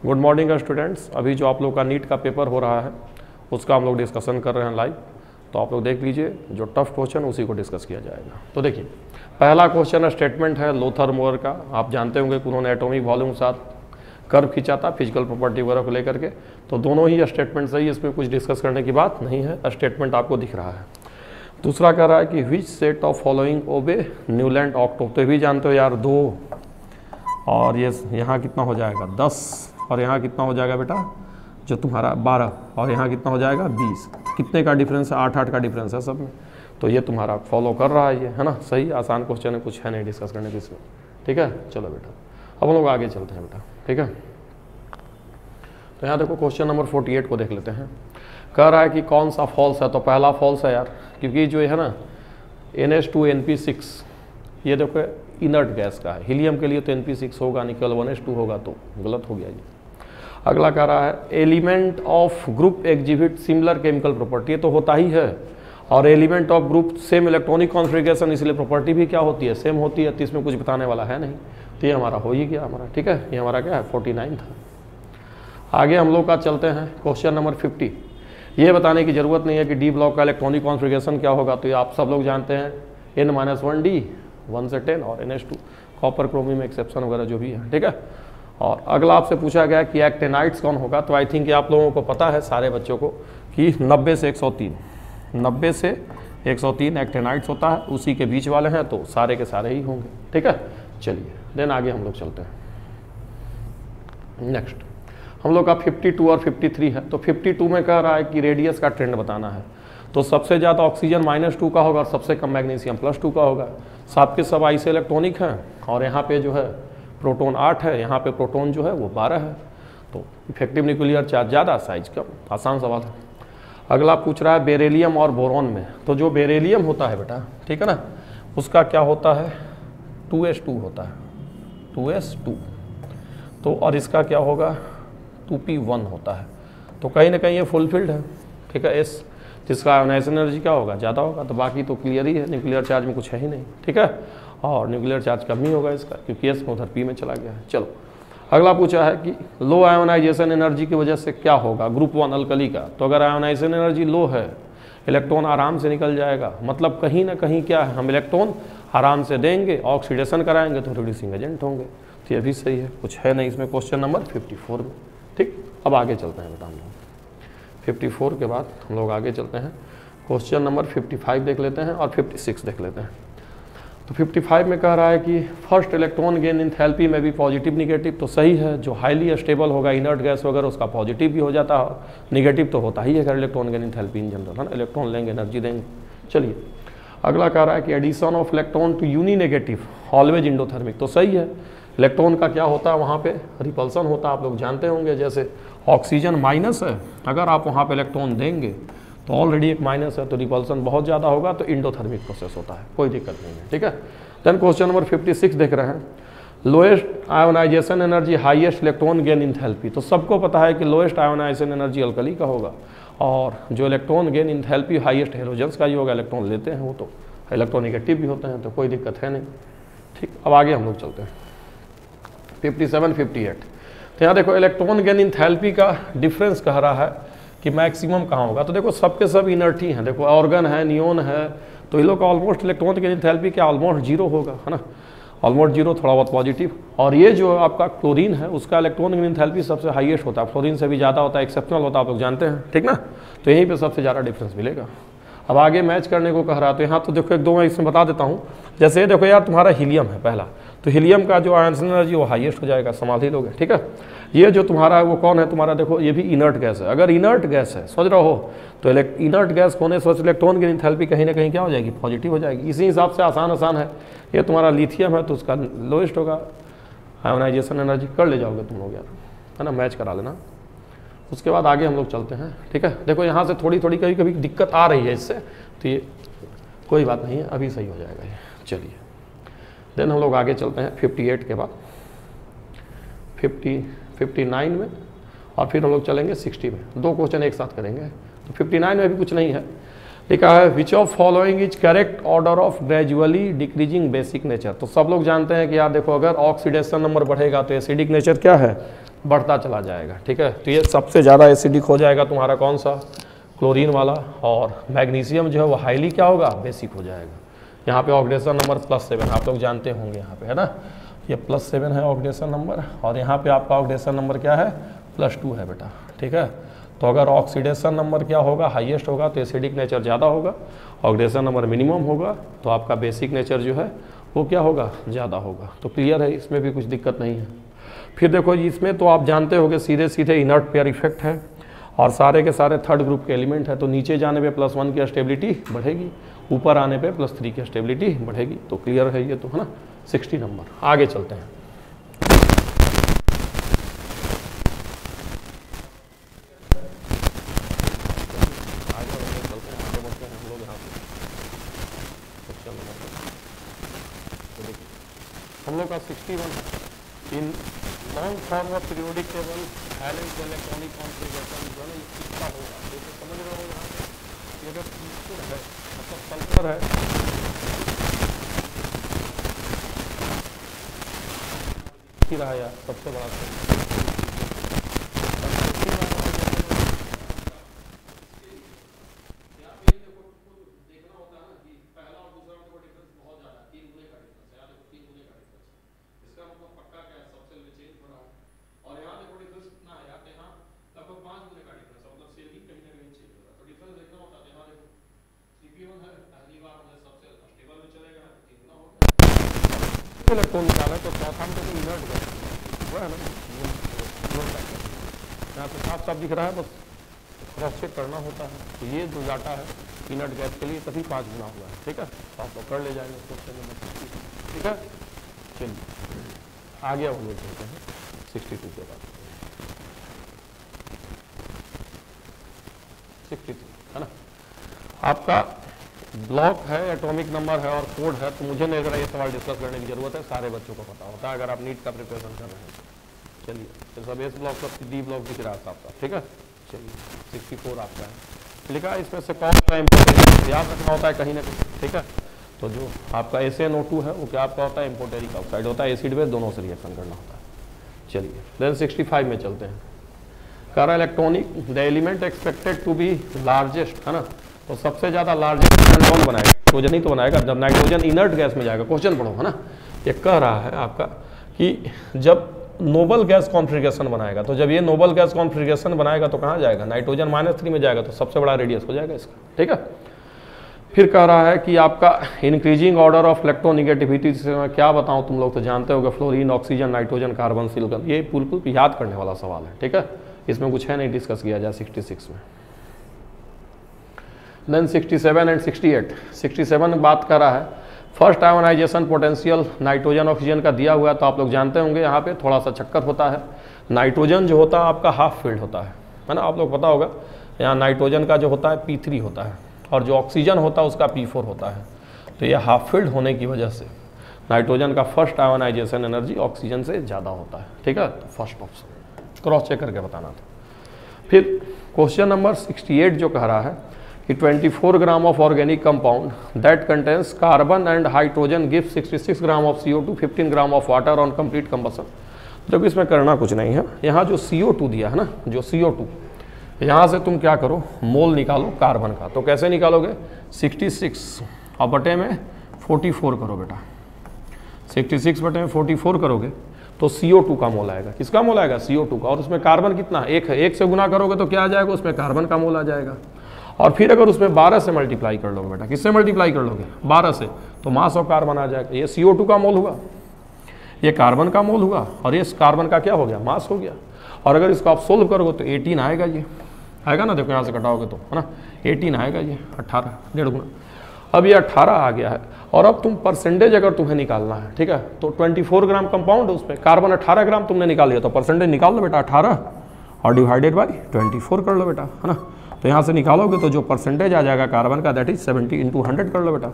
Good morning students. अभी जो आप लोग का नीट का पेपर हो रहा है उसका हम लोग डिस्कशन कर रहे हैं लाइव, तो आप लोग देख लीजिए, जो टफ क्वेश्चन उसी को डिस्कस किया जाएगा। तो देखिए, पहला क्वेश्चन स्टेटमेंट है लोथर मोर का। आप जानते होंगे कि उन्होंने एटॉमिक वॉल्यूम के साथ कर्व खींचा था फिजिकल प्रॉपर्टी वगैरह को लेकर के। तो दोनों ही स्टेटमेंट सही, इसमें कुछ डिस्कस करने की बात नहीं है, स्टेटमेंट आपको दिख रहा है। दूसरा कह रहा है कि विच सेट ऑफ फॉलोइंग ओबे न्यूलैंड ऑक्टोव। तो ये भी जानते हो यार, 2 और ये यहाँ कितना हो जाएगा 10 और यहाँ कितना हो जाएगा बेटा जो तुम्हारा 12 और यहाँ कितना हो जाएगा 20। कितने का डिफरेंस है? 8 का डिफरेंस है सब में। तो ये तुम्हारा फॉलो कर रहा है, ये है ना सही। आसान क्वेश्चन है, कुछ है नहीं डिस्कस करने की इसमें, ठीक है। चलो बेटा, अब हम लोग आगे चलते हैं बेटा, ठीक है। तो यहाँ देखो क्वेश्चन नंबर 48 को देख लेते हैं। कह रहा है कि कौन सा फॉल्स है। तो पहला फॉल्स है यार, क्योंकि जो है ना NH2NP6 ये देखो इनर्ट गैस का है। हीलियम के लिए तो NP6 होगा, निकल 1s2 होगा, तो गलत हो गया ये। अगला कह रहा है element of group exhibit similar chemical property. ये तो होता ही है, और element of group same electronic configuration, इसलिए प्रॉपर्टी भी क्या होती है, सेम होती है। तो इसमें कुछ बताने वाला है नहीं, तो ये हमारा हो ही गया हमारा, ठीक है। ये हमारा क्या है 49 था। आगे हम लोग का चलते हैं क्वेश्चन नंबर 50। ये बताने की जरूरत नहीं है कि डी ब्लॉक का इलेक्ट्रॉनिक कॉन्फ़िगरेशन क्या होगा, तो ये आप सब लोग जानते हैं N-1D 1 से 10 और NH2 कॉपर क्रोमियम एक्सेप्शन वगैरह जो भी है, ठीक है। और अगला आपसे पूछा गया कि एक्टेनाइट्स कौन होगा। तो आई थिंक आप लोगों को पता है सारे बच्चों को कि 90 से 103 एक्टेनाइट्स होता है, उसी के बीच वाले हैं, तो सारे के सारे ही होंगे, ठीक है। चलिए देन आगे हम लोग चलते हैं। नेक्स्ट हम लोग का 52 और 53 है। तो 52 में कह रहा है कि रेडियस का ट्रेंड बताना है। तो सबसे ज़्यादा ऑक्सीजन -2 का होगा और सबसे कम मैग्नीशियम +2 का होगा। सब के सब आइसो इलेक्ट्रॉनिक हैं, और यहाँ पे जो है प्रोटॉन 8 है, यहाँ पे प्रोटॉन जो है वो 12 है। तो इफेक्टिव न्यूक्लियर चार्ज ज़्यादा, साइज कम। आसान सवाल है। अगला पूछ रहा है बेरिलियम और बोरॉन में। तो जो बेरिलियम होता है बेटा, ठीक है ना, उसका क्या होता है 2s2 होता है, 2s2। तो और इसका क्या होगा 2p1 होता है। तो कहीं ना कहीं ये फुलफिल्ड है, ठीक है। S जिसका आयोनाइजेशन एनर्जी क्या होगा, ज़्यादा होगा। तो बाकी तो क्लियर ही है, न्यूक्लियर चार्ज में कुछ है ही नहीं, ठीक है। और न्यूक्लियर चार्ज कम ही होगा इसका, क्योंकि S में उधर P में चला गया है। चलो अगला पूछा है कि लो आयोनाइजेशन एनर्जी की वजह से क्या होगा ग्रुप 1 अल्कली का। तो अगर आयोनाइजेशन एनर्जी लो है, इलेक्ट्रॉन आराम से निकल जाएगा, मतलब कहीं ना कहीं क्या है, हम इलेक्ट्रॉन आराम से देंगे, ऑक्सीडेशन कराएंगे तो रिड्यूसिंग एजेंट होंगे। तो ये भी सही है, कुछ है नहीं इसमें क्वेश्चन नंबर 54 में, ठीक। अब आगे चलते हैं बेटा, हम लोग 54 के बाद हम लोग आगे चलते हैं। क्वेश्चन नंबर 55 देख लेते हैं और 56 देख लेते हैं। तो 55 में कह रहा है कि फर्स्ट इलेक्ट्रॉन गेन इंथैल्पी में भी पॉजिटिव निगेटिव। तो सही है, जो हाईली स्टेबल होगा इनर्ट गैस वगैरह उसका पॉजिटिव भी हो जाता है, निगेटिव तो होता ही है अगर electron gain enthalpy in general, है ना। इलेक्ट्रॉन लेंगे एनर्जी देंगे। चलिए अगला कह रहा है कि addition of electron to uninegative always endothermic. तो सही है, इलेक्ट्रॉन का क्या होता है वहाँ पे रिपल्सन होता है, आप लोग जानते होंगे। जैसे ऑक्सीजन माइनस है, अगर आप वहाँ पे इलेक्ट्रॉन देंगे तो ऑलरेडी एक माइनस है, तो रिपल्सन बहुत ज़्यादा होगा, तो इंडोथर्मिक प्रोसेस होता है, कोई दिक्कत नहीं है, ठीक है। देन क्वेश्चन नंबर 56 देख रहे हैं। Lowest ionisation energy highest electron gain enthalpy. तो सबको पता है कि लोएस्ट आयोनाइजेशन एनर्जी अल्कली का होगा, और जो electron gain enthalpy highest halogens का ही होगा। इलेक्ट्रॉन लेते हैं वो तो इलेक्ट्रोनेगेटिव भी होते हैं, तो कोई दिक्कत है नहीं, ठीक। अब आगे हम लोग चलते हैं 57 58। तो यहाँ देखो इलेक्ट्रॉन गेन इंथैल्पी का डिफरेंस कह रहा है कि मैक्सिमम कहाँ होगा। तो देखो सबके सब इनर्ट ही हैं, देखो ऑर्गन है, नियोन है, तो ये लोग का ऑलमोस्ट इलेक्ट्रॉन गेन इंथैल्पी क्या ऑलमोस्ट 0 होगा, है ना, ऑलमोस्ट 0, थोड़ा बहुत पॉजिटिव। और ये जो आपका क्लोरीन है उसका इलेक्ट्रॉन गेन इंथैल्पी सबसे हाईएस्ट होता है, फ्लोरीन से भी ज़्यादा होता है, एक्सेप्शनल होता है, आप लोग जानते हैं, ठीक ना। तो यहीं पर सबसे ज़्यादा डिफरेंस मिलेगा। अब आगे मैच करने को कह रहा है, तो यहाँ तो देखो एक दो मैं इसमें बता देता हूँ। जैसे ये देखो यार तुम्हारा हीलियम है पहला, तो हीलियम का जो आयोनाइजेशन एनर्जी वो हाईएस्ट हो जाएगा, संभाल ही लोगे, ठीक है। ये जो तुम्हारा है वो कौन है तुम्हारा, देखो ये भी इनर्ट गैस है। अगर इनर्ट गैस है समझ रहे हो, तो इनर्ट गैस होने से इलेक्ट्रॉन की इंथैल्पी कहीं ना कहीं क्या हो जाएगी, पॉजिटिव हो जाएगी। इसी हिसाब से आसान है। ये तुम्हारा लिथियम है तो उसका लोएस्ट होगा आयोनाइजेशन एनर्जी, कर ले जाओगे तुम लोग यार, है ना, मैच करा लेना। उसके बाद आगे हम लोग चलते हैं, ठीक है। देखो यहाँ से थोड़ी कभी कभी दिक्कत आ रही है इससे, तो ये कोई बात नहीं है, अभी सही हो जाएगा ये। चलिए देन हम लोग आगे चलते हैं 58 के बाद 59 में, और फिर हम लोग चलेंगे 60 में। 2 क्वेश्चन एक साथ करेंगे। तो 59 में भी कुछ नहीं है, लिखा है which of following is correct order of gradually decreasing basic nature. तो सब लोग जानते हैं कि यार देखो अगर ऑक्सीडेशन नंबर बढ़ेगा तो एसिडिक नेचर क्या है, बढ़ता चला जाएगा। ठीक है, तो ये सबसे ज़्यादा एसिडिक हो जाएगा तुम्हारा कौन सा, क्लोरीन वाला, और मैग्नीशियम जो है वो हाईली क्या होगा, बेसिक हो जाएगा। यहाँ पे ऑक्सीडेशन नंबर +7 आप लोग जानते होंगे यहाँ पे, है ना, ये +7 है ऑक्सीडेशन नंबर, और यहाँ पे आपका ऑक्सीडेशन नंबर क्या है, +2 है बेटा। ठीक है, तो अगर ऑक्सीडेशन नंबर क्या होगा, हाईएस्ट होगा तो एसिडिक नेचर ज़्यादा होगा, ऑक्सीडेशन नंबर मिनिमम होगा तो आपका बेसिक नेचर जो है वो क्या होगा, ज़्यादा होगा। तो क्लियर है, इसमें भी कुछ दिक्कत नहीं है। फिर देखो जी, इसमें तो आप जानते होंगे सीधे सीधे इनर्ट पेयर इफेक्ट है और सारे के सारे थर्ड ग्रुप के एलिमेंट है, तो नीचे जाने पे +1 की स्टेबिलिटी बढ़ेगी, ऊपर आने पे +3 की स्टेबिलिटी बढ़ेगी। तो क्लियर है ये तो, है ना, 60 नंबर। आगे चलते हैं। हम लोग का 61 है। In long form of periodic table balance electronic configuration जो है कितना होगा, देखो समझ रहे हो यहाँ पे, ये अगर ईथर है मतलब सल्फर है, ही रहा यार सबसे बड़ा इलेक्ट्रॉन निकाला तो चौथा में तो इनर्ट गैस वो है ना, यहाँ पे साफ साफ दिख रहा है, बस क्रॉस चेक करना होता है। तो ये जो डाटा है इनर्ट गैस के लिए तभी 5 गुना हुआ है। ठीक है, तो आप लोग कर ले जाएंगे क्वेश्चन नंबर 60। ठीक है, चलिए आगे हम लोग चलते हैं 62 के बाद। 63 है ना, आपका ब्लॉक है, एटॉमिक नंबर है और कोड है, तो मुझे नहीं लग रहा ये सवाल डिस्कस करने की जरूरत है, सारे बच्चों को पता होता है अगर आप नीट का प्रिपरेशन कर रहे हैं। चलिए, फिर सब एस ब्लॉक सब डी ब्लॉक दिख रहा है आपका। ठीक है, चलिए 64 आपका है लिखा, इसमें से कौन सा इम्पोर्टेंट याद रखना होता है कहीं ना कहीं। ठीक है, तो जो आपका SnO2 है वो क्या आपका होता है, इम्पोर्टेरिक ऑक्साइड होता है, एसिड बेस दोनों से रिएक्शन करना होता है। चलिए देन 65 में चलते हैं। कह रहा electronic the element expected to be largest, है ना, तो सबसे ज़्यादा लार्जेस्ट कौन बनाएगा, नाइट्रोजन ही तो बनाएगा। जब नाइट्रोजन इनर्ट गैस में जाएगा, क्वेश्चन पढ़ो, है ना, ये कह रहा है आपका कि जब नोबल गैस कॉन्फ़िगरेशन बनाएगा, तो जब ये नोबल गैस कॉन्फ़िगरेशन बनाएगा तो कहाँ जाएगा, नाइट्रोजन -3 में जाएगा, तो सबसे बड़ा रेडियस हो जाएगा इसका। ठीक है, फिर कह रहा है कि आपका इंक्रीजिंग ऑर्डर ऑफ इलेक्ट्रोनिगेटिविटी, से मैं क्या बताऊँ, तुम लोग तो जानते होगे, fluorine, oxygen, nitrogen, carbon, silicon, ये बिल्कुल याद करने वाला सवाल है। ठीक है, इसमें कुछ है नहीं डिस्कस किया जाए 66 में। Then 67 and 68। 67 बात कर रहा है first ionization potential nitrogen oxygen का दिया हुआ है, तो आप लोग जानते होंगे यहाँ पे थोड़ा सा चक्कर होता है। नाइट्रोजन जो होता है आपका हाफ फील्ड होता है ना, आप लोग पता होगा, यहाँ नाइट्रोजन का जो होता है P3 होता है और जो ऑक्सीजन होता है उसका P4 होता है। तो ये हाफ फील्ड होने की वजह से नाइट्रोजन का फर्स्ट आयोनाइजेशन एनर्जी ऑक्सीजन से ज़्यादा होता है। ठीक है, तो फर्स्ट ऑप्शन क्रॉस चेक करके बताना था। फिर क्वेश्चन नंबर 68 जो कह रहा है कि 24 gram of organic compound that contains carbon and hydrogen give 66 gram of CO2, 15 gram of water on complete combustion. जब इसमें करना कुछ नहीं है, यहाँ जो CO2 दिया है ना, जो CO2, यहाँ से तुम क्या करो, मोल निकालो कार्बन का। तो कैसे निकालोगे, 66 और बटे में 44 करो बेटा, 66 बटे में 44 करोगे तो CO2 का मोल आएगा। किसका मोल आएगा, CO2 का। और उसमें कार्बन कितना, 1 है, 1 से गुना करोगे तो क्या आ जाएगा, उसमें कार्बन का मोल आ जाएगा। और फिर अगर उसमें 12 से मल्टीप्लाई कर लोगे बेटा, किससे मल्टीप्लाई कर लोगे, 12 से, तो मास ऑफ कार्बन आ जाएगा। ये CO2 का मोल हुआ, ये कार्बन का मोल हुआ, और ये कार्बन का क्या हो गया, मास हो गया। और अगर इसको आप सोल्व करोगे तो 18 आएगा, ये आएगा ना, देखो यहाँ से घटाओगे तो, है ना, 18 आएगा, ये 18 1.5 गुना। अब ये 18 आ गया है, और अब तुम परसेंटेज अगर तुम्हें निकालना है, ठीक है, तो 24 ग्राम कंपाउंड है, उसमें कार्बन 18 ग्राम तुमने निकाल लिया, तो परसेंटेज निकाल लो बेटा 18 और डिवाइडेड बाई 24 कर लो बेटा, है ना। तो यहाँ से निकालोगे तो जो परसेंटेज आ जाएगा कार्बन का, दैट इज 70 × 100 कर लो बेटा,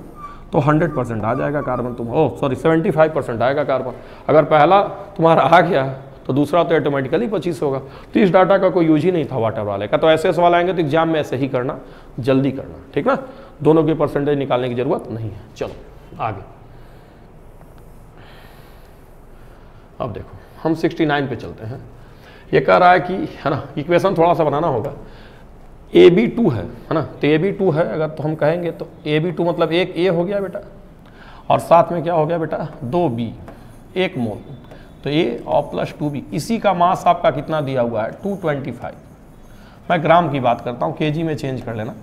तो 100% आ जाएगा कार्बन। तुम 75% आएगा कार्बन। अगर पहला तुम्हारा आ गया तो दूसरा तो ऑटोमेटिकली 25 होगा। तो इस डाटा का कोई यूज ही नहीं था वाटर वाले का। तो ऐसे सवाल आएंगे तो एग्जाम में ऐसे ही करना, जल्दी करना, ठीक ना, दोनों की परसेंटेज निकालने की जरूरत नहीं है। चलो आगे, अब देखो हम 69 पे चलते हैं। ये कह रहा है कि, है ना, इक्वेशन थोड़ा सा बनाना होगा। AB2 है ना, तो AB2 है अगर तो हम कहेंगे तो AB2 मतलब एक A हो गया बेटा, और साथ में क्या हो गया बेटा 2B, 1 मोल, तो A और प्लस 2B। इसी का मास आपका कितना दिया हुआ है 225। मैं ग्राम की बात करता हूँ, केजी में चेंज कर लेना,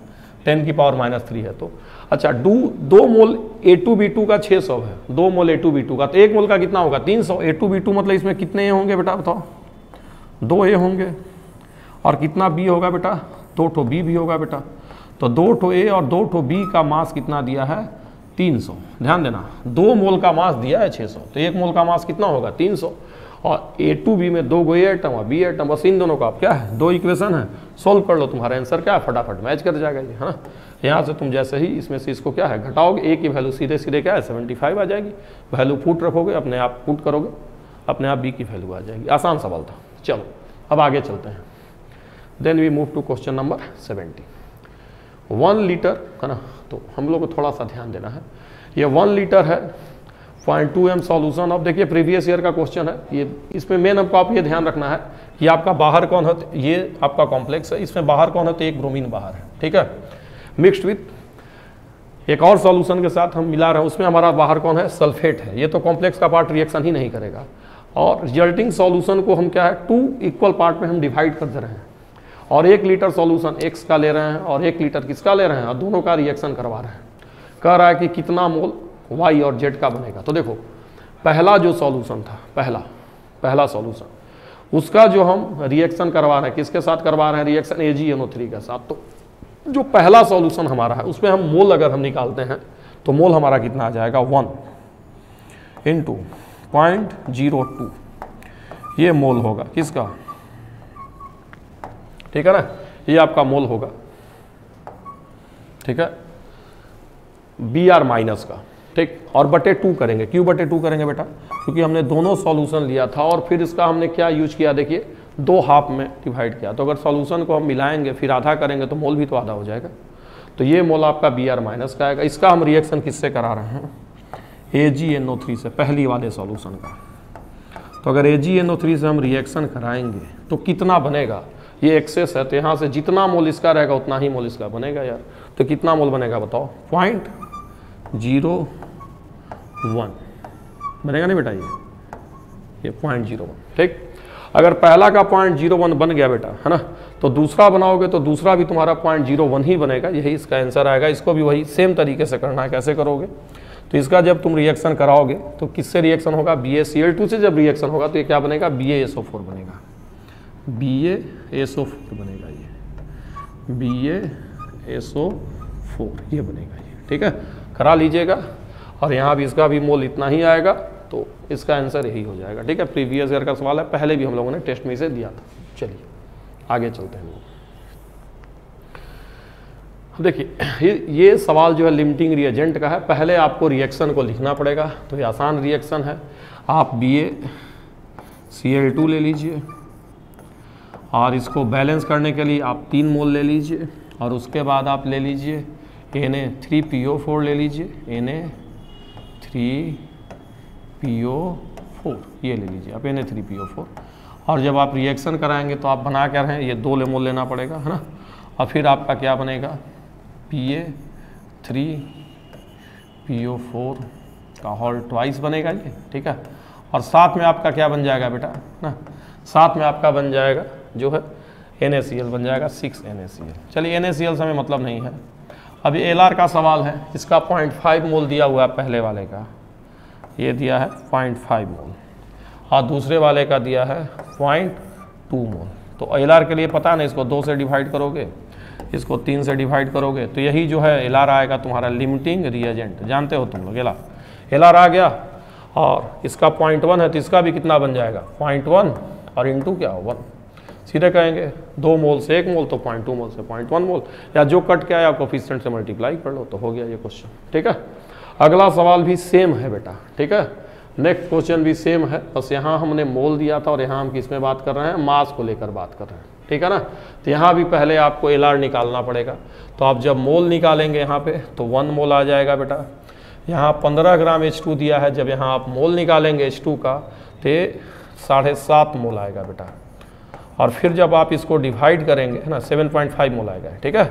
10⁻³ है। तो अच्छा 2 मोल A2B2 का 600 है, 2 मोल A2B2 का, तो 1 मोल का कितना होगा 300। A2B2 मतलब इसमें कितने A होंगे बेटा बताओ, 2 A होंगे, और कितना B होगा बेटा, 2 ठो B भी होगा बेटा। तो 2 ठो A और 2 ठो B का मास कितना दिया है 300। ध्यान देना 2 मोल का मास दिया है 600, तो 1 मोल का मास कितना होगा 300, और A2B में 2 A एटम और B एटम, बस इन दोनों का आप क्या है 2 इक्वेशन है, सोल्व कर लो, तुम्हारा आंसर क्या है फटाफट मैच कर जाएगा ये, है ना। यहाँ से तुम जैसे ही इसमें से इसको क्या है घटाओगे, A की वैल्यू सीधे सीधे क्या है 75 आ जाएगी, वैल्यू पुट रखोगे, अपने आप पुट करोगे, अपने आप B की वैल्यू आ जाएगी। आसान सवाल था। चलो अब आगे चलते हैं। Then we move to question number 70। 1 litre है ना, तो हम लोग को थोड़ा सा ध्यान देना है। ये 1 लीटर है, 0.2 m सॉल्यूशन। अब देखिए प्रीवियस ईयर का क्वेश्चन है ये, इसमें मेन आपको आप ये ध्यान रखना है कि आपका बाहर कौन है, ये आपका कॉम्प्लेक्स है, इसमें बाहर कौन है तो एक ब्रोमीन बाहर है, ठीक है, मिक्स्ड विथ एक और सॉल्यूशन के साथ हम मिला रहे हैं, उसमें हमारा बाहर कौन है सल्फेट है। ये तो कॉम्प्लेक्स का पार्ट रिएक्शन ही नहीं करेगा, और रिजल्टिंग सॉल्यूशन को हम क्या है 2 इक्वल पार्ट में हम डिवाइड कर दे रहे हैं, और 1 लीटर सॉल्यूशन X का ले रहे हैं और 1 लीटर किसका ले रहे हैं, और दोनों का रिएक्शन करवा रहे हैं। कह रहा है कि कितना मोल Y और Z का बनेगा। तो देखो पहला जो सॉल्यूशन था, पहला सॉल्यूशन, उसका जो हम रिएक्शन करवा रहे हैं किसके साथ करवा रहे हैं रिएक्शन, AgNO3 के साथ। तो जो पहला सॉल्यूशन हमारा है उसमें हम मोल अगर हम निकालते हैं तो मोल हमारा कितना आ जाएगा 1 × 0.02, ये मोल होगा किसका, ठीक है ना, ये आपका मोल होगा, ठीक है, Br माइनस का, ठीक, और बटे 2 करेंगे। क्यों बटे 2 करेंगे बेटा, क्योंकि हमने दोनों सॉल्यूशन लिया था और फिर इसका हमने क्या यूज किया, देखिए 2 हाफ में डिवाइड किया। तो अगर सॉल्यूशन को हम मिलाएंगे फिर आधा करेंगे तो मोल भी तो आधा हो जाएगा। तो ये मोल आपका Br माइनस का आएगा। इसका हम रिएक्शन किससे करा रहे हैं, AgNO3 से, पहली वाले सॉल्यूशन का। तो अगर AgNO3 से हम रिएक्शन कराएंगे तो कितना बनेगा, ये एक्सेस है तो यहाँ से जितना मोल इसका रहेगा उतना ही मोल इसका बनेगा यार। तो कितना मोल बनेगा बताओ, 0.01 बनेगा नहीं बेटा, ये 0.01, ठीक। अगर पहला का 0.01 बन गया बेटा, है ना, तो दूसरा बनाओगे तो दूसरा भी तुम्हारा 0.01 ही बनेगा, यही इसका आंसर आएगा। इसको भी वही सेम तरीके से करना है। कैसे करोगे, तो इसका जब तुम रिएक्शन कराओगे तो किससे रिएक्शन होगा, BaCl2 से जब रिएक्शन होगा तो ये क्या बनेगा, BaSO4 बनेगा, BaSO4 बनेगा, ये BaSO4 ये बनेगा ये, ठीक है, करा लीजिएगा। और यहाँ भी इसका भी मोल इतना ही आएगा, तो इसका आंसर यही हो जाएगा, ठीक है। प्रीवियस ईयर का सवाल है, पहले भी हम लोगों ने टेस्ट में इसे दिया था। चलिए आगे चलते हैं। देखिए ये सवाल जो है लिमिटिंग रिएजेंट का है। पहले आपको रिएक्शन को लिखना पड़ेगा, तो ये आसान रिएक्शन है। आप BaCl2 ले लीजिए और इसको बैलेंस करने के लिए आप 3 मोल ले लीजिए, और उसके बाद आप ले लीजिए Na3PO4 ले लीजिए, Na3PO4 ये ले लीजिए आप, Na3PO4। और जब आप रिएक्शन कराएंगे तो आप बना कर रहे हैं, ये 2 मोल लेना पड़ेगा, है ना। और फिर आपका क्या बनेगा, Pa3PO4 का होल ट्वाइस बनेगा ये, ठीक है। और साथ में आपका क्या बन जाएगा बेटा ना, साथ में आपका बन जाएगा जो है NaCl बन जाएगा, 6 NaCl। चलिए NaCl से हमें मतलब नहीं है। अभी Lr का सवाल है, इसका 0.5 मोल दिया हुआ है, पहले वाले का ये दिया है 0.5 मोल, और दूसरे वाले का दिया है 0.2 मोल। तो Lr के लिए पता नहीं, इसको 2 से डिवाइड करोगे, इसको 3 से डिवाइड करोगे, तो यही जो है Lr आएगा तुम्हारा लिमिटिंग रिएजेंट। जानते हो तुम लोग Lr आ गया, और इसका 0.1 है तो इसका भी कितना बन जाएगा 0.1, और इंटू क्या हो 1। सीधे कहेंगे 2 मोल से 1 मोल, तो 0.2 मोल से 0.1 मोल, या जो कट के आया कोफिशिएंट से मल्टीप्लाई कर लो, तो हो गया ये क्वेश्चन, ठीक है। अगला सवाल भी सेम है बेटा, ठीक है। नेक्स्ट क्वेश्चन भी सेम है, बस यहाँ हमने मोल दिया था और यहाँ हम किस में बात कर रहे हैं, मास को लेकर बात कर रहे हैं, ठीक है ना। तो यहाँ भी पहले आपको Lr निकालना पड़ेगा। तो आप जब मोल निकालेंगे यहाँ पे तो 1 मोल आ जाएगा बेटा। यहाँ 15 ग्राम H2 दिया है, जब यहाँ आप मोल निकालेंगे H2 का तो 7.5 मोल आएगा बेटा। और फिर जब आप इसको डिवाइड करेंगे है ना 7.5 मोल आएगा, ठीक है।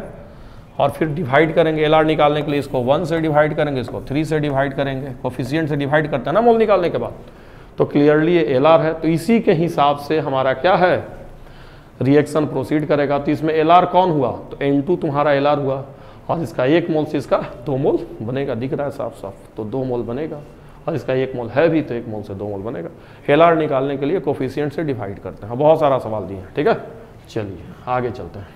और फिर डिवाइड करेंगे LR निकालने के लिए, इसको 1 से डिवाइड करेंगे, इसको 3 से डिवाइड करेंगे, कोफिशिएंट से डिवाइड करते हैं ना मोल निकालने के बाद, तो क्लियरली ये LR है। तो इसी के हिसाब से हमारा क्या है, रिएक्शन प्रोसीड करेगा। तो इसमें LR कौन हुआ, तो N2 तुम्हारा LR हुआ, और इसका 1 मोल से इसका 2 मोल बनेगा, दिख रहा है साफ साफ, तो 2 मोल बनेगा, और इसका 1 मोल है भी तो 1 मोल से 2 मोल बनेगा। LR निकालने के लिए कोफिशिएंट से डिवाइड करते हैं। बहुत सारा सवाल दिए हैं, ठीक है। चलिए आगे चलते हैं।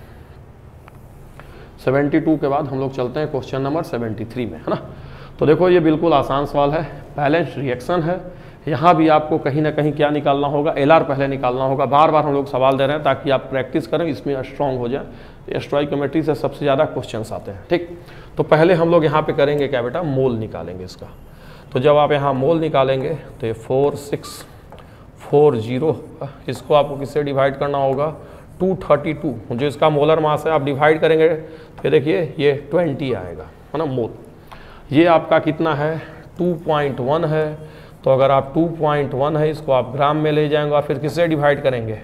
72 के बाद हम लोग चलते हैं क्वेश्चन नंबर 73 में, है ना। तो देखो ये बिल्कुल आसान सवाल है, बैलेंस रिएक्शन है। यहाँ भी आपको कहीं ना कहीं क्या निकालना होगा, LR पहले निकालना होगा। बार बार हम लोग सवाल दे रहे हैं ताकि आप प्रैक्टिस करें, इसमें स्ट्रांग हो जाए। स्टोइकोमेट्री से सबसे ज़्यादा क्वेश्चंस आते हैं, ठीक। तो पहले हम लोग यहाँ पे करेंगे क्या बेटा, मोल निकालेंगे इसका। तो जब आप यहाँ मोल निकालेंगे तो ये 4640, इसको आपको किससे डिवाइड करना होगा, 232, जो इसका मोलर मास है, आप डिवाइड करेंगे तो देखिए ये 20 आएगा, है ना मोल। ये आपका कितना है, 2.1 है। तो अगर आप 2.1 है, इसको आप ग्राम में ले जाएंगे और फिर किससे डिवाइड करेंगे,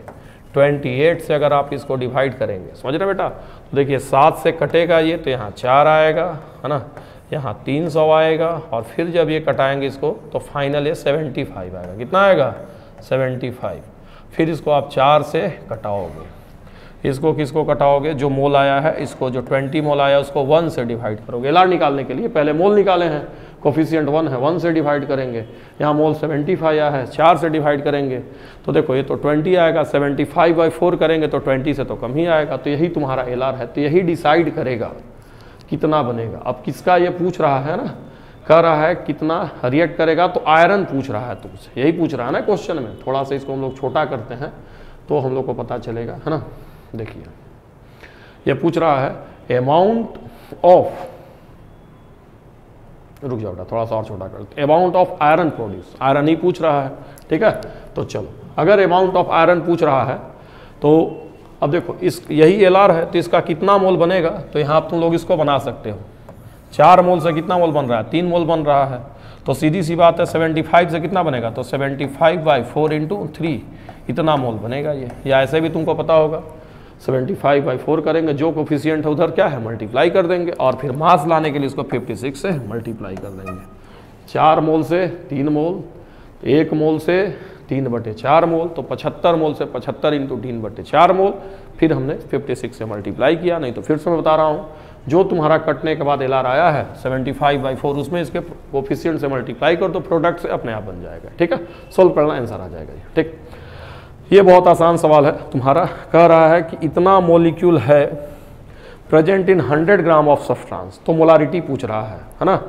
28 से अगर आप इसको डिवाइड करेंगे, समझ रहे बेटा। तो देखिए 7 से कटेगा ये, तो यहाँ 4 आएगा, है ना, यहाँ 300 आएगा, और फिर जब ये कटाएंगे इसको तो फाइनल ये 75 आएगा। कितना आएगा, 75। फिर इसको आप 4 से कटाओगे, इसको किसको कटाओगे, जो मोल आया है इसको, जो 20 मोल आया उसको 1 से डिवाइड करोगे। LR निकालने के लिए पहले मोल निकाले हैं, कोफिशिएंट 1 है, 1 से डिवाइड करेंगे। यहाँ मोल 75 आया है, 4 से डिवाइड करेंगे, तो देखो ये तो 20 आएगा, 75/4 करेंगे तो 20 से तो कम ही आएगा। तो यही तुम्हारा LR है। तो यही डिसाइड करेगा कितना बनेगा। अब किसका ये पूछ रहा है ना, कह रहा है कितना रिएक्ट करेगा, तो आयरन पूछ रहा है तुमसे, यही पूछ रहा है ना क्वेश्चन में। थोड़ा सा इसको हम लोग छोटा करते हैं तो हम लोग को पता चलेगा, है ना। देखिए ये पूछ रहा है अमाउंट ऑफ, रुक जाओ बेटा थोड़ा सा और छोटा करते, amount of iron produce, iron ही पूछ रहा है, ठीक है। तो चलो अगर अमाउंट ऑफ आयरन पूछ रहा है तो अब देखो इस यही LR है, तो इसका कितना मोल बनेगा, तो यहाँ तुम लोग इसको बना सकते हो। 4 मोल से कितना मोल बन रहा है, 3 मोल बन रहा है। तो सीधी सी बात है 75 से कितना बनेगा, तो 75/4 × 3 इतना मोल बनेगा ये, या ऐसे भी तुमको पता होगा 75/4 करेंगे, जो कोफिशिएंट है उधर क्या है मल्टीप्लाई कर देंगे, और फिर मास लाने के लिए इसको 56 से मल्टीप्लाई कर देंगे। 4 मोल से 3 मोल, 1 मोल से 3/4 मोल, तो 75 मोल से 75 × 3/4 मोल, फिर हमने 56 से मल्टीप्लाई किया। नहीं तो फिर से मैं बता रहा हूँ, जो तुम्हारा कटने के बाद LR आया है 75/4, उसमें इसके कोफिशिएंट से मल्टीप्लाई कर तो प्रोडक्ट से अपने आप बन जाएगा, ठीक है। सोल्व करना आंसर आ जाएगा ये, ठीक। ये बहुत आसान सवाल है तुम्हारा। कह रहा है कि इतना मॉलिक्यूल है present in 100 gram of substance, तो मोलारिटी पूछ रहा है ना,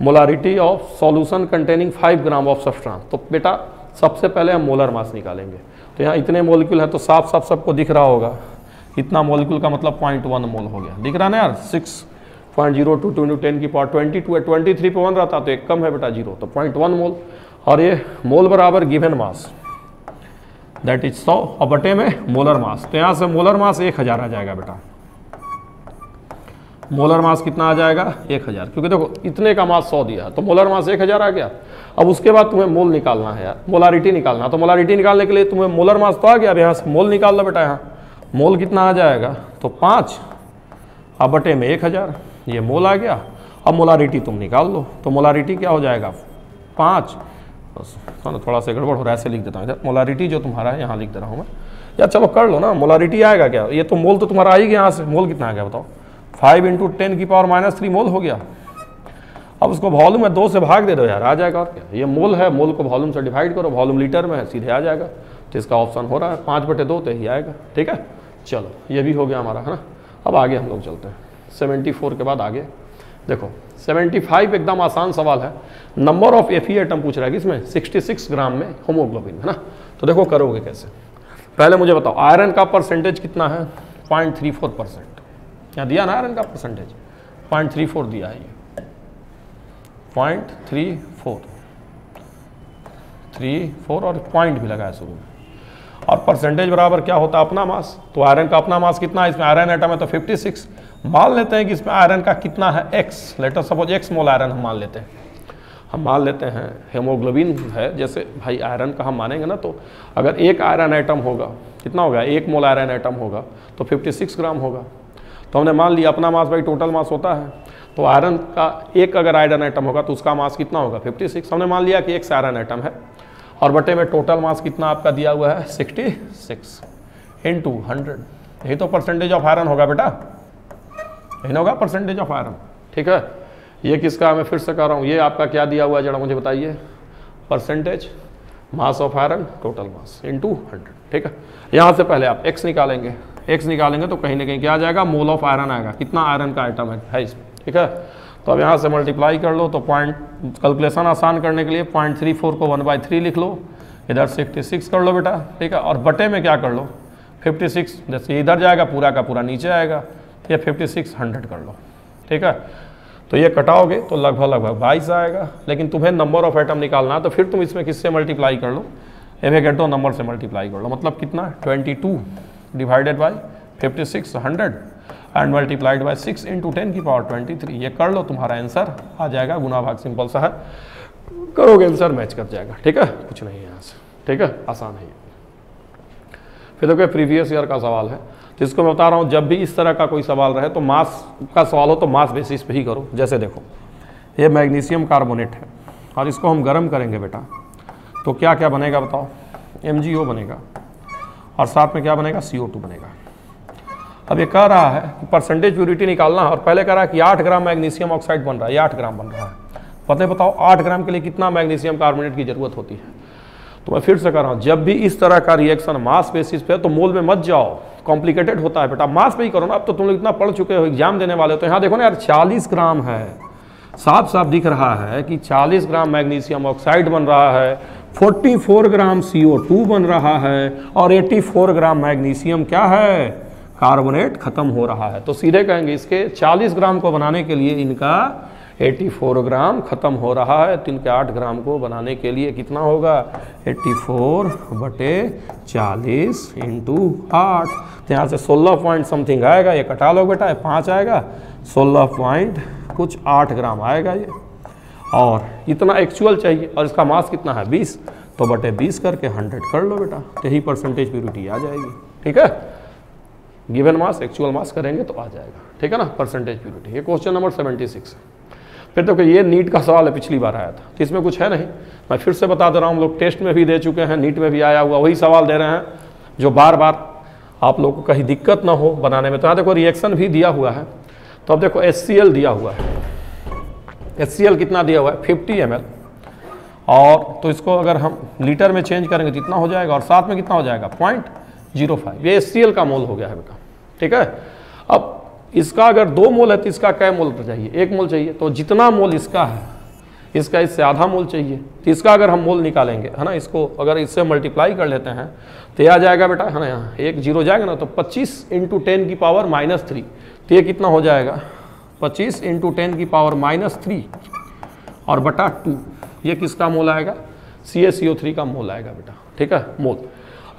molarity of solution containing 5 gram of substance. तो बेटा सबसे पहले हम मोलर मास निकालेंगे। तो यहाँ इतने मॉलिक्यूल है तो साफ साफ सबको दिख रहा होगा, इतना मॉलिक्यूल का मतलब 0.1 मोल हो गया, दिख रहा ना यार। 6.02 × 10⁻22 है, 23 पे 1 रहता तो एक कम है बेटा 0, तो 0.1 मोल। और ये मोल बराबर गिवन मास दैट इज 100 और बटे में मोलर मास। तो यहाँ से मोलर मास 1000 आ जाएगा बेटा, मोलर मास कितना आ जाएगा 1000, क्योंकि देखो इतने का मास 100 दिया तो मोलर मास 1000 आ गया। अब उसके बाद तुम्हें मोल निकालना है यार, मोलारिटी निकालना। तो मोलारिटी निकालने के लिए तुम्हें मोलर मास तो आ गया, अब यहाँ से मोल निकाल लो बेटा। यहाँ मोल कितना आ जाएगा, तो 5 अब बटे में 1000, ये मोल आ गया। अब मोलारिटी तुम निकाल लो, तो मोलारिटी क्या हो जाएगा 5, बस थोड़ा सा गड़बड़ हो रहा है, ऐसे लिख देता हूँ। मोलारिटी जो तुम्हारा है यहाँ लिख दे रहा हूँ मैं, या चलो कर लो ना। मोलारिटी आएगा क्या, ये तो मोल तो तुम्हारा आ ही गया। यहाँ से मोल कितना आ गया बताओ, 5 × 10⁻³ मोल हो गया। अब उसको वॉल्यूम में 2 से भाग दे दो यार, आ जाएगा। और क्या, ये मोल है, मोल को वॉल्यूम से डिवाइड करो, वॉल्यूम लीटर में है, सीधे आ जाएगा। तो इसका ऑप्शन हो रहा है 5/2 तो ही आएगा, ठीक है। चलो ये भी हो गया हमारा, है ना। अब आगे हम लोग चलते हैं 74 के बाद आगे देखो 75 एकदम आसान सवाल है। नंबर ऑफ Fe एटम पूछ रहा है, किसमें 66 ग्राम में होमोग्लोबिन, है ना। तो देखो करोगे कैसे, पहले मुझे बताओ आयरन का परसेंटेज कितना है, 0.34%। क्या दिया ना आयरन का परसेंटेज, 0.34 दिया है, ये 0.34 और पॉइंट भी लगाया शुरू में। और परसेंटेज बराबर क्या होता है अपना मास, तो आयरन का अपना मास कितना है, इसमें आयरन एटम है तो 56। मान लेते हैं कि इसमें आयरन का कितना है x, लेटर सपोज x मोल आयरन हम मान लेते हैं। हम मान लेते हैं हेमोग्लोबिन है, जैसे भाई आयरन का हम मानेंगे ना, तो अगर एक आयरन आइटम होगा, कितना होगा, 1 मोल आयरन आइटम होगा तो 56 ग्राम होगा। तो हमने मान लिया अपना मास भाई टोटल मास होता है, तो आयरन का एक अगर आयरन आइटम होगा तो उसका मास कितना होगा 56। हमने मान लिया कि एक आयरन आइटम है और बटे में टोटल मास कितना आपका दिया हुआ है 66 इंटू 100। यही तो परसेंटेज ऑफ आयरन होगा बेटा, यही ना होगा परसेंटेज ऑफ आयरन। ठीक है, ये किसका, मैं फिर से कह रहा हूँ, ये आपका क्या दिया हुआ है जरा मुझे बताइए, percentage mass of iron total mass into 100। ठीक है, यहाँ से पहले आप x निकालेंगे, x निकालेंगे तो कहीं ना कहीं क्या आ जाएगा, मोल ऑफ आयरन आएगा, कितना आयरन का आइटम है इसमें। ठीक है, तो अब यहाँ से मल्टीप्लाई कर लो, तो पॉइंट कैलकुलेशन आसान करने के लिए 0.34 को 1/3 लिख लो, इधर 66 कर लो बेटा। ठीक है, और बटे में क्या कर लो 56, जैसे इधर जाएगा पूरा का पूरा नीचे आएगा, ये 56 100 कर लो। ठीक है, तो ये कटाओगे तो लगभग 22 आएगा, लेकिन तुम्हें नंबर ऑफ आइटम निकालना है तो फिर तुम इसमें किससे मल्टीप्लाई कर लो, एवोगैड्रो नंबर से मल्टीप्लाई कर लो, मतलब कितना 22 divided by 56 100 and multiplied by 6 into 10 की पावर 23। ये कर लो, तुम्हारा आंसर आ जाएगा, गुना भाग सिंपल सा है, करोगे आंसर मैच कर जाएगा। ठीक है, कुछ नहीं है यहाँ से। ठीक है, आसान है। फिर देखो प्रीवियस ईयर का सवाल है, जिसको मैं बता रहा हूँ, जब भी इस तरह का कोई सवाल रहे तो मास का सवाल हो तो मास बेसिस पे ही करो। जैसे देखो ये मैग्नीशियम कार्बोनेट है और इसको हम गर्म करेंगे बेटा, तो क्या क्या बनेगा बताओ, MgO बनेगा और साथ में क्या बनेगा, CO2 बनेगा। अब ये कह रहा है कि परसेंटेज प्यूरिटी निकालना है और पहले कह रहा है कि 8 ग्राम मैग्नीशियम ऑक्साइड बन रहा है, ये 8 ग्राम बन रहा है। पता है, बताओ 8 ग्राम के लिए कितना मैग्नीशियम कार्बोनेट की जरूरत होती है। तो मैं फिर से कह रहा हूँ, जब भी इस तरह का रिएक्शन मास बेसिस पे तो मोल में मत जाओ, कॉम्प्लिकेटेड होता है बेटा, मास पे ही करो ना। अब तो तुम लोग इतना पढ़ चुके हो, एग्जाम देने वाले हो, तो यहाँ देखो ना यार 40 ग्राम है, साफ साफ दिख रहा है कि 40 ग्राम मैग्नीशियम ऑक्साइड बन रहा है, 44 ग्राम CO2 बन रहा है और 84 ग्राम मैग्नीशियम क्या है, कार्बोनेट खत्म हो रहा है। तो सीधे कहेंगे इसके 40 ग्राम को बनाने के लिए इनका 84 ग्राम खत्म हो रहा है, तो इनके 8 ग्राम को बनाने के लिए कितना होगा, 84/40 इंटू 8। तो यहाँ से 16 पॉइंट समथिंग आएगा, ये कटा लो बेटा, 5 आएगा, 16 पॉइंट कुछ 8 ग्राम आएगा ये, और इतना एक्चुअल चाहिए और इसका मास कितना है 20, तो बटे 20 करके 100 कर लो बेटा, यही परसेंटेज प्यूरिटी आ जाएगी। ठीक है, गिवन मास एक्चुअल मास करेंगे तो आ जाएगा। ठीक है ना, परसेंटेज प्यूरिटी। ये क्वेश्चन नंबर 76 है। फिर तो ये नीट का सवाल है, पिछली बार आया था, तो इसमें कुछ है नहीं, मैं फिर से बता दे रहा हूँ, हम लोग टेस्ट में भी दे चुके हैं, नीट में भी आया हुआ वही सवाल दे रहे हैं, जो बार बार आप लोगों को कहीं दिक्कत ना हो बनाने में। तो यहाँ देखो रिएक्शन भी दिया हुआ है, तो अब देखो HCl दिया हुआ है, HCl कितना दिया हुआ है 50 ml, और तो इसको अगर हम लीटर में चेंज करेंगे कितना हो जाएगा, और साथ में कितना हो जाएगा 0.05, ये HCl का मोल हो गया है बेटा। ठीक है, अब इसका अगर 2 मोल है तो इसका क्या मोल चाहिए, 1 मोल चाहिए, तो जितना मोल इसका है इसका इससे आधा मोल चाहिए, तो इसका अगर हम मोल निकालेंगे है ना, इसको अगर इससे मल्टीप्लाई कर लेते हैं तो यह आ जाएगा बेटा है ना, यहाँ 1 0 जाएगा ना, तो 25 इंटू 10 की पावर -3, तो ये कितना हो जाएगा 25 इंटू 10 की पावर -3 और बटा 2, ये किसका मोल आएगा, CaCO3 का मोल आएगा बेटा। ठीक है, मोल,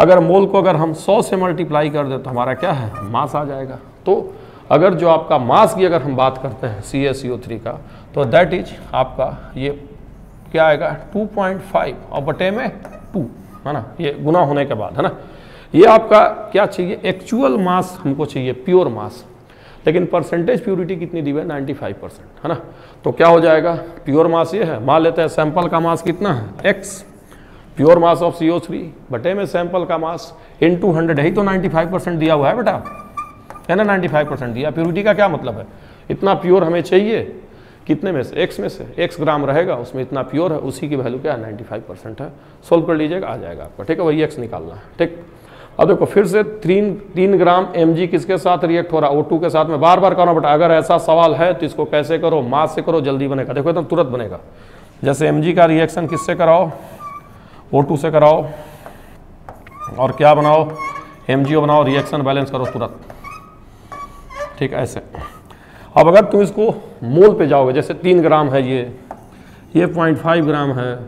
अगर मोल को अगर हम 100 से मल्टीप्लाई कर दें तो हमारा क्या है, मास आ जाएगा। तो अगर जो आपका मास की अगर हम बात करते हैं CaCO3 का, तो दैट इज आपका ये क्या आएगा 2.5 और बटे में 2 है ना, ये गुना होने के बाद है ना, ये आपका क्या चाहिए, एक्चुअल मास हमको चाहिए, प्योर मास, लेकिन परसेंटेज प्यूरिटी कितनी दी है 95% है ना। तो क्या हो जाएगा, प्योर मास ये है, मान लेते हैं सैंपल का मास कितना है x, pure mass of CO3 बटे में सैंपल का मास इंटू 100, यही तो 95% दिया हुआ है बेटा, है ना, 95% दिया। प्योरिटी का क्या मतलब है, इतना प्योर हमें चाहिए, कितने में से, x में से, x ग्राम रहेगा उसमें इतना प्योर है, उसी की वैल्यू क्या है 95% है। सोल्व कर लीजिएगा, आ जाएगा आपका। ठीक है, वही x निकालना है। ठीक, अब देखो फिर से 3 ग्राम Mg किसके साथ रिएक्ट हो रहा है, O2 के साथ में। बार बार करो बेटा, अगर ऐसा सवाल है तो इसको कैसे करो, मास से करो, जल्दी बनेगा। देखो एकदम तुरंत बनेगा। जैसे Mg का रिएक्शन किससे कराओ, O2 से कराओ, और क्या बनाओ, MgO बनाओ, रिएक्शन बैलेंस करो तुरंत। ठीक, ऐसे। अब अगर तुम इसको मोल पे जाओगे, जैसे 3 ग्राम है ये 0.5 ग्राम है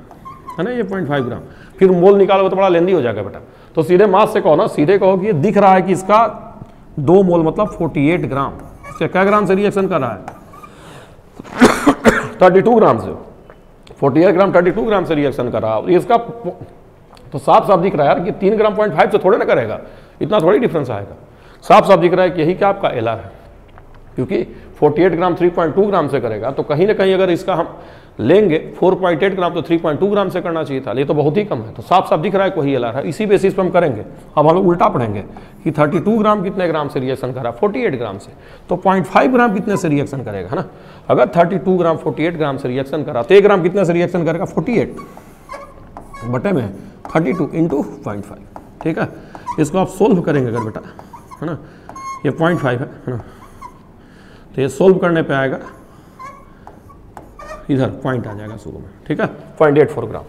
ना, ये 0.5 ग्राम, फिर मोल निकालोगे तो बड़ा लेंदी हो जाएगा बेटा। तो सीधे मास से कहो ना, सीधे कहो कि ये दिख रहा है कि इसका 2 मोल मतलब 48 ग्राम, इससे क्या ग्राम से रिएक्शन कर रहा है 32 ग्राम से 48 ग्राम 32 ग्राम से रिएक्शन कर रहा है। इसका तो साफ साफ दिख रहा है यार कि 3 ग्राम 0.5 से थोड़े ना करेगा, इतना थोड़ी डिफरेंस आएगा। साफ साफ दिख रहा है कि यही क्या आपका एलआर है, क्योंकि 48 ग्राम 3.2 ग्राम से करेगा तो कहीं ना कहीं अगर इसका हम लेंगे 4.8 ग्राम तो 3.2 ग्राम से करना चाहिए था, ये तो बहुत ही कम है। तो साफ साफ दिख रहा है कि वही एलआर है, इसी बेसिस पर हम करेंगे। अब हम लोग उल्टा पढ़ेंगे कि 32 ग्राम कितने ग्राम से रिएक्शन करा, 48 ग्राम से, तो 0.5 ग्राम कितने से रिएक्शन करेगा, है ना। अगर 32 ग्राम 48 ग्राम से रिएक्शन करा तो 1 ग्राम कितने से रिएक्शन करेगा, 48 बटे में 32 इंटू 0.5, ठीक है। इसको आप सोल्व करेंगे अगर बेटा, है ना, ये 0.5 है ना, तो ये सोल्व करने पे आएगा, इधर पॉइंट आ जाएगा शुरू में, ठीक है, 0.84 ग्राम।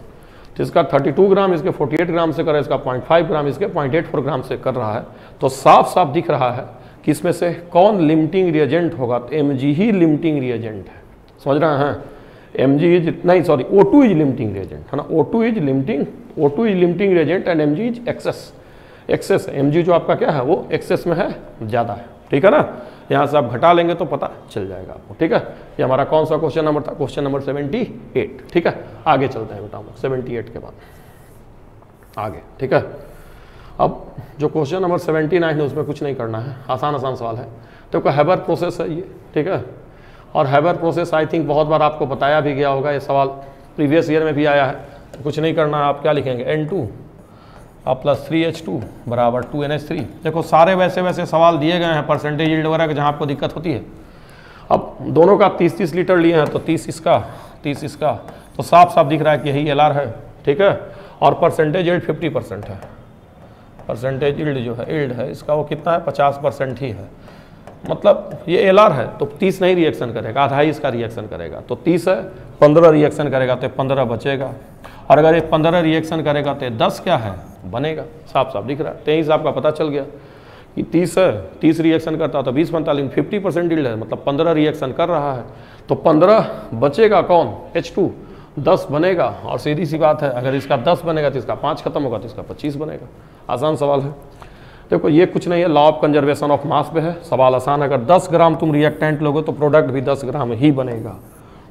तो इसका 32 ग्राम इसके 48 ग्राम से कर रहा है, इसका 0.5 ग्राम इसके 0.84 ग्राम से कर रहा है। तो साफ साफ दिख रहा है कि इसमें से कौन लिमिटिंग रिएजेंट होगा, तो Mg ही लिमिटिंग रिएजेंट है, समझ रहे हैं। Mg इज नहीं sorry O2 is limiting reagent, है ना, O2 is limiting reagent and Mg is excess है। Mg जो आपका क्या है वो एक्सेस में है, ज़्यादा है, ठीक है ना। यहाँ से आप घटा लेंगे तो पता चल जाएगा आपको, ठीक है। ये हमारा कौन सा क्वेश्चन नंबर था, क्वेश्चन नंबर 78, ठीक है। आगे चलते हैं बेटा, 78 के बाद आगे, ठीक है। अब जो क्वेश्चन नंबर 79 है उसमें कुछ नहीं करना है, आसान सवाल है। तो हैबर प्रोसेस है ये, ठीक है। और हैबर प्रोसेस आई थिंक बहुत बार आपको बताया भी गया होगा, ये सवाल प्रीवियस ईयर में भी आया है। तो कुछ नहीं करना है, आप क्या लिखेंगे, N2 प्लस 3H2 बराबर 2NH3। देखो सारे वैसे सवाल दिए गए हैं परसेंटेज यील्ड वगैरह, जहाँ आपको दिक्कत होती है। अब दोनों का 30-30 लीटर लिए हैं, तो 30 इसका 30 इसका, तो साफ साफ दिख रहा है कि यही एलआर है, ठीक है। और परसेंटेज यील्ड 50% है, परसेंटेज यील्ड जो है यील्ड है इसका वो कितना है, 50% ही है। मतलब ये एलआर है तो 30 नहीं रिएक्शन करेगा, आधा ही इसका रिएक्शन करेगा। तो 30 है, 15 रिएक्शन करेगा तो 15 बचेगा, और अगर ये 15 रिएक्शन करेगा तो 10 क्या है बनेगा, साफ साफ दिख रहा है। 23 आपका पता चल गया कि 30 है, 30 रिएक्शन करता तो 20 बनता, लेकिन 50% यील्ड है, मतलब 15 रिएक्शन कर रहा है तो 15 बचेगा कौन, H2, 10 बनेगा। और सीधी सी बात है, अगर इसका 10 बनेगा तो इसका 5 खत्म होगा तो इसका 25 बनेगा। आसान सवाल है। देखो ये कुछ नहीं है, law of conservation of mass पे है, सवाल आसान। अगर 10 ग्राम तुम रिएक्टेंट लोगे तो प्रोडक्ट भी 10 ग्राम ही बनेगा।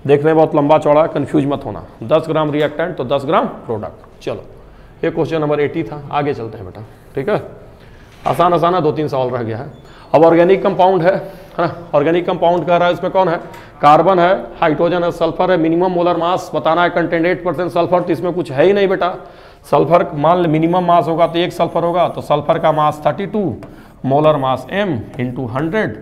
देखने में बहुत लंबा चौड़ा है, कन्फ्यूज मत होना, 10 ग्राम रिएक्टेंट तो 10 ग्राम प्रोडक्ट। चलो ये क्वेश्चन नंबर 80 था, आगे चलते हैं बेटा, ठीक है। आसान है, 2-3 सवाल रह गया है। अब ऑर्गेनिक कंपाउंड है ना, ऑर्गेनिक कंपाउंड कह रहा है, इसमें कौन है, कार्बन है, हाइड्रोजन है, सल्फर है। मिनिमम मोलर मास बताना है, कंटेंट 8% सल्फर, तो इसमें कुछ है ही नहीं बेटा। सल्फर मान ले मिनिमम मास होगा तो 1 सल्फर होगा, तो सल्फर का मास 32, मोलर मास M × 100,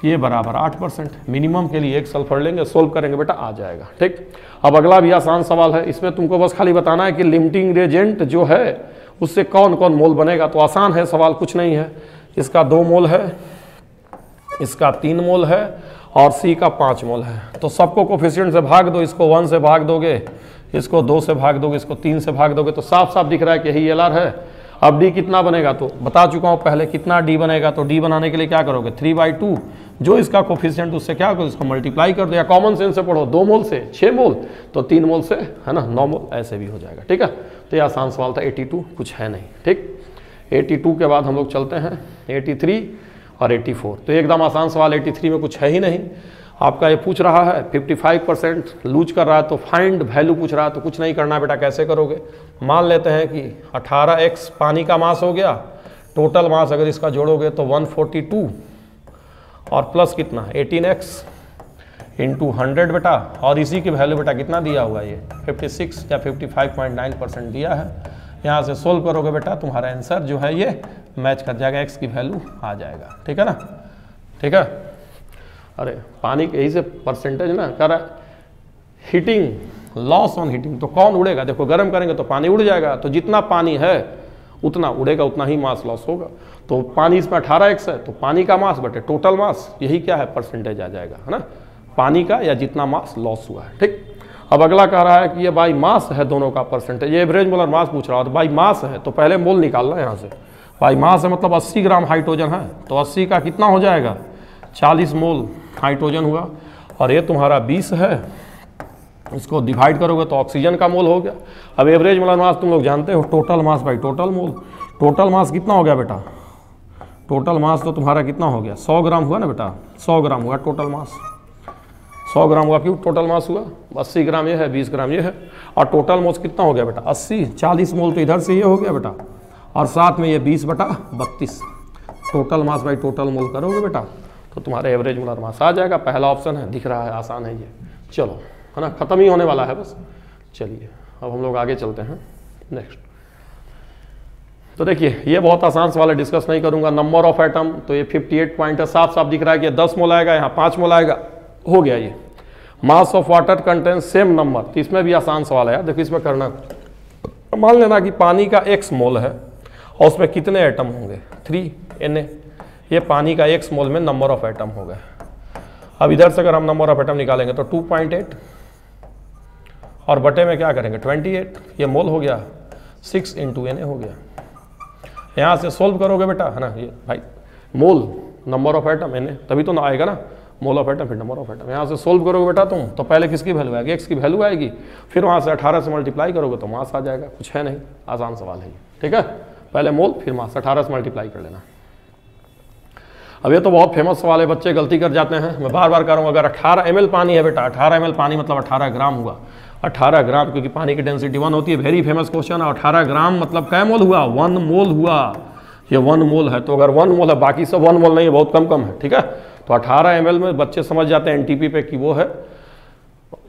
ये बराबर 8%। मिनिमम के लिए 1 सल्फर लेंगे, सोल्व करेंगे बेटा, आ जाएगा, ठीक। अब अगला भी आसान सवाल है, इसमें तुमको बस खाली बताना है कि लिमिटिंग रिएजेंट जो है उससे कौन कौन मोल बनेगा। तो आसान है सवाल, कुछ नहीं है। इसका 2 मोल है, इसका 3 मोल है, और C का 5 मोल है। तो सबको कोफिशिएंट से भाग दो, इसको 1 से भाग दोगे, इसको 2 से भाग दोगे, इसको 3 से भाग दोगे, तो साफ साफ दिख रहा है कि यही एलआर है। अब D कितना बनेगा, तो बता चुका हूँ पहले कितना D बनेगा। तो D बनाने के लिए क्या करोगे, 3/2 जो इसका कोफिशिएंट उससे क्या करो, इसको मल्टीप्लाई कर दो, या कॉमन सेंस से पढ़ो, 2 मोल से 6 मोल, तो 3 मोल से, है ना, 9 मोल, ऐसे भी हो जाएगा, ठीक है। तो ये आसान सवाल था 82, कुछ है नहीं, ठीक। 82 के बाद हम लोग चलते हैं 83 और 84। तो एकदम आसान सवाल, 83 में कुछ है ही नहीं। आपका ये पूछ रहा है 55% लूज कर रहा है, तो फाइंड वैल्यू पूछ रहा है, तो कुछ नहीं करना बेटा। कैसे करोगे, मान लेते हैं कि 18x पानी का मास हो गया, टोटल मास अगर इसका जोड़ोगे तो 142, और प्लस कितना 18x × 100 बेटा, और इसी की वैल्यू बेटा कितना दिया हुआ, ये 56 या 55.9% दिया है। यहाँ से सोल्व करोगे बेटा, तुम्हारा आंसर जो है ये मैच कर जाएगा, x की वैल्यू आ जाएगा, ठीक है ना, ठीक है। अरे पानी के यही से परसेंटेज ना कर रहा है, हीटिंग, लॉस ऑन हीटिंग, तो कौन उड़ेगा, देखो गर्म करेंगे तो पानी उड़ जाएगा, तो जितना पानी है उतना उड़ेगा, उतना ही मास लॉस होगा। तो पानी इसमें 18x है, तो पानी का मास बटे टोटल मास, यही क्या है, परसेंटेज आ जाएगा, है ना, पानी का या जितना मास लॉस हुआ है, ठीक। अब अगला कह रहा है कि ये बाई मास है दोनों का परसेंटेज, ये एवरेज मोलर मास पूछ रहा है, तो बाई मास है तो पहले मोल निकालना है यहाँ से। बाई मास है मतलब 80 ग्राम हाइड्रोजन है, तो 80 का कितना हो जाएगा, 40 मोल हाइड्रोजन हुआ, और ये तुम्हारा 20 है, इसको डिवाइड करोगे तो ऑक्सीजन का मोल हो गया। अब एवरेज मोलर मास तुम लोग जानते हो, total mass by total mole. Total mass कितना हो गया बेटा, टोटल मास तो तुम्हारा कितना हो गया, 100 ग्राम हुआ ना बेटा, 100 ग्राम हुआ टोटल मास, 100 ग्राम का क्यूब टोटल मास हुआ, 80 ग्राम ये है, 20 ग्राम ये है, और टोटल मास कितना हो गया बेटा 80, 40 मोल तो इधर से ये हो गया बेटा, और साथ में ये 20/32 total mass by total mole करोगे बेटा तो तुम्हारे एवरेज मोलर मास आ जाएगा। पहला ऑप्शन है, दिख रहा है, आसान है ये। चलो है ना, खत्म ही होने वाला है बस। चलिए अब हम लोग आगे चलते हैं नेक्स्ट। तो देखिए ये बहुत आसान सवाल है, डिस्कस नहीं करूंगा। नंबर ऑफ एटम, तो ये 58 पॉइंट है, साफ साफ दिख रहा है कि 10 मोल आएगा, यहाँ 5 मोल आएगा, हो गया ये। Mass of water contain same number, तो इसमें भी आसान सवाल है यार। देखो इसमें करना, मान लेना कि पानी का x मोल है और उसमें कितने एटम होंगे 3 Na, ये पानी का x मोल में नंबर ऑफ एटम हो गए। अब इधर से अगर हम नंबर ऑफ एटम निकालेंगे तो 2.8 और बटे में क्या करेंगे 28, ये मोल हो गया, 6 × Na हो गया। यहाँ से सोल्व करोगे बेटा है ना, ये भाई मोल नंबर ऑफ एटम Na, तभी तो ना आएगा ना, मोल ऑफ एटम फिर नंबर ऑफ एटम। यहाँ से सोल्व करोगे बेटा तुम तो पहले किसकी वैल्यू आएगी, x की वैल्यू आएगी, फिर वहाँ से 18 से मल्टीप्लाई करोगे तो मास आ जाएगा। कुछ है नहीं, आसान सवाल है ये, ठीक है। पहले मोल फिर मास, 18 से मल्टीप्लाई कर लेना। अब ये तो बहुत फेमस सवाल है, बच्चे गलती कर जाते हैं, मैं बार बार करूँगा। अगर 18 ml पानी है बेटा, 18 ml पानी मतलब 18 ग्राम हुआ, 18 ग्राम, क्योंकि पानी की डेंसिटी 1 होती है, वेरी फेमस क्वेश्चन है। 18 ग्राम मतलब क्या मोल हुआ, 1 मोल हुआ, ये 1 मोल है। तो अगर 1 मोल है, बाकी सब 1 मोल नहीं है, बहुत कम कम है, ठीक है। तो 18 ml में बच्चे समझ जाते हैं एनटीपी पे कि वो है,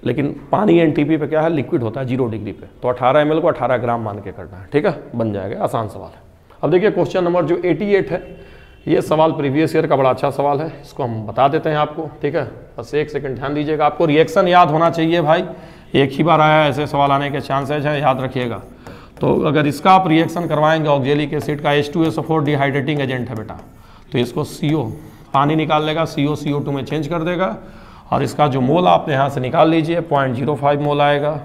लेकिन पानी एनटीपी पे क्या है, लिक्विड होता है 0 डिग्री पे। तो 18 ml को 18 ग्राम मान के करना है, ठीक है, बन जाएगा, आसान सवाल है। अब देखिए क्वेश्चन नंबर जो 88 है, ये सवाल प्रीवियस ईयर का बड़ा अच्छा सवाल है, इसको हम बता देते हैं आपको, ठीक है। बस 1 सेकंड ध्यान दीजिएगा, आपको रिएक्शन याद होना चाहिए भाई, एक ही बार आया ऐसे सवाल आने के चांसेज हैं, याद रखिएगा। तो अगर इसका आप रिएक्शन करवाएंगे, ऑक्जेलिक एसिड का H2SO4 डिहाइड्रेटिंग एजेंट है बेटा, तो इसको CO पानी निकाल लेगा, CO CO2 में चेंज कर देगा, और इसका जो मोल आप यहाँ से निकाल लीजिए 0.05 मोल आएगा,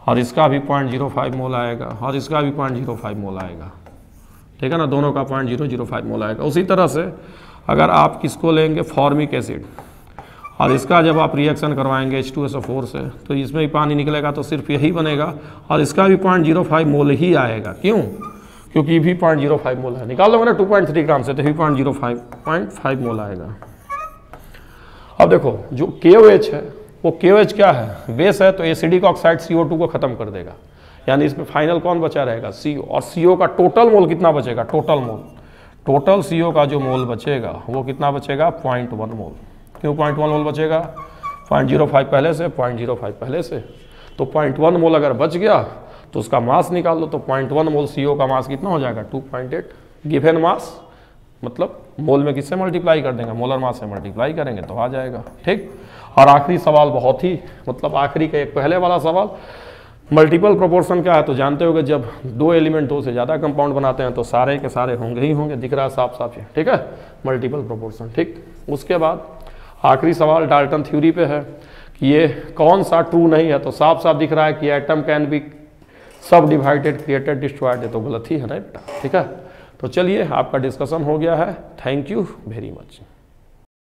और इसका भी 0.05 मोल आएगा, और इसका भी 0.05 मोल आएगा, ठीक है ना, दोनों का 0.005 मोल आएगा। उसी तरह से अगर आप किसको लेंगे फॉर्मिक एसिड, और इसका जब आप रिएक्शन करवाएंगे H2SO4 से, तो इसमें भी पानी निकलेगा, तो सिर्फ यही बनेगा, और इसका भी 0.05 मोल ही आएगा। क्यों? क्योंकि ये भी 0.05 मोल है, निकाल दोगे ना 2.3 ग्राम से, तो भी 0.05 मोल आएगा। अब देखो जो KOH है, वो KOH क्या है, बेस है, तो एसिडिक ऑक्साइड CO2 को खत्म कर देगा, यानी इसमें फाइनल कौन बचा रहेगा, CO, और CO का टोटल मोल कितना बचेगा, टोटल मोल, टोटल CO का जो मोल बचेगा वो कितना बचेगा 0.1 मोल। क्यों 0.1 मोल बचेगा, 0.05 पहले से, 0.05 पहले से, तो 0.1 मोल अगर बच गया तो उसका मास निकाल लो, तो 0.1 मोल CO का मास कितना हो जाएगा 2.8, गिवन मास मतलब मोल में किससे मल्टीप्लाई कर देंगे, मोलर मास से मल्टीप्लाई करेंगे तो आ जाएगा, ठीक। और आखिरी सवाल बहुत ही मतलब आखिरी का एक पहले वाला सवाल, मल्टीपल प्रोपोर्शन क्या है तो जानते होगे, जब 2 एलिमेंट 2 से ज़्यादा कंपाउंड बनाते हैं तो सारे के सारे होंगे ही होंगे, दिख रहा है साफ साफ है, ठीक है, मल्टीपल प्रोपोर्शन, ठीक। उसके बाद आखिरी सवाल डाल्टन थ्योरी पे है कि ये कौन सा ट्रू नहीं है, तो साफ साफ दिख रहा है कि एटम कैन बी सब डिवाइडेड क्रिएटेड डिस्ट्रॉयड, है तो गलत ही है ना बेटा, ठीक है। तो चलिए आपका डिस्कशन हो गया है, थैंक यू वेरी मच।